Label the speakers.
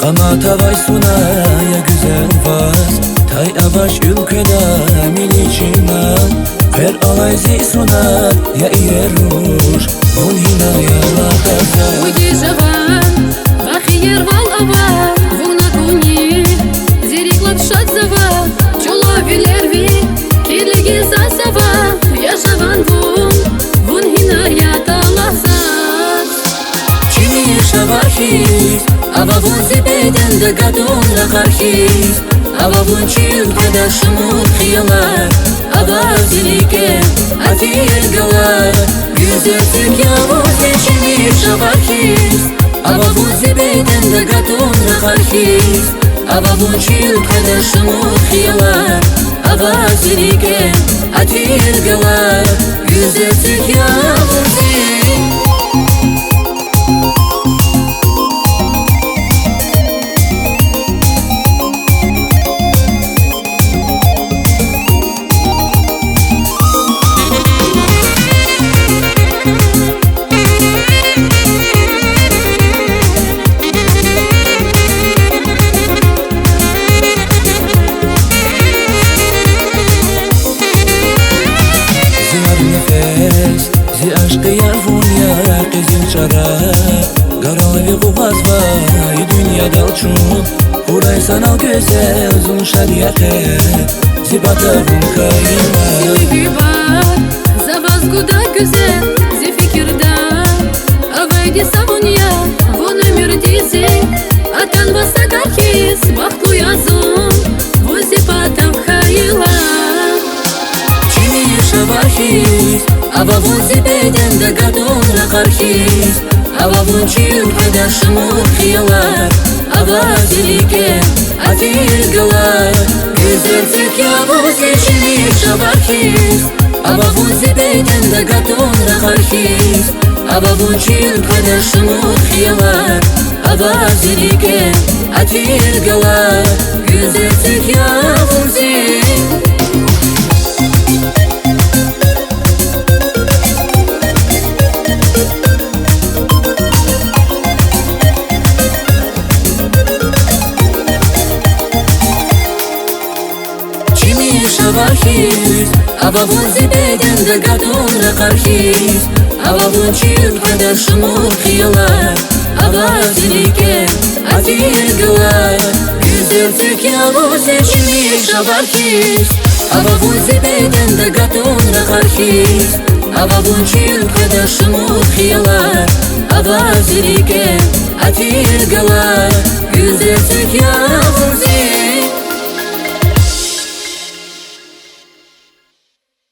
Speaker 1: Ama tavay sunaya güzel vaz Tay avaş ülkeda miliçina Her alay zi suna ya ieruş Un hina ya la kaza
Speaker 2: Uji javan, vachir val ava Vuna kuni, zirik lapshat zava Чоло вилерви, кирлиги засава Я жаван вун hina ya talazat
Speaker 1: Чини шавахис Ava vun zibeden de gadon la karhis Ava vun çil kada şamur khiyalar Ava zilike atir galar Güzellik yavuz eşini şabakis Ava vun zibeden de gadon la karhis Ava vun çil kada şamur khiyalar Ava zilike atir galar Güzellik yavuz Zi aşkı yarvun ya kızın çara Garavi kuğaz vay dünya dalçun Uray sanal güzel zun şariyake Zi batavun kayma
Speaker 2: Zi var, zavaz guda güzel Zi fikirda, avaydi savun ya Vun ömür dizi, atan basa karhis Bahtlu yazun, vun zi batav kayla
Speaker 1: Çini şabahis Ava vun zibeden de gadon la karhis Ava vun çil kada şamur khiyalar Ava zilike atir galar Güzellik yavuz eşini şabahis Ava vun zibeden de gadon la karhis Ava vun çil kada şamur khiyalar Ava zilike atir galar Güzellik yavuz şabahis Ava vun zibeden de gadon la karhis Ava vun çil kada şamur khiyalar Ava zilike atir galar Güzellik yavuz eşini şabahis Ava vun zibeden de gadon la karhis Ava vun çil kada şamur khiyalar Ava zilike atir galar Güzellik yavuz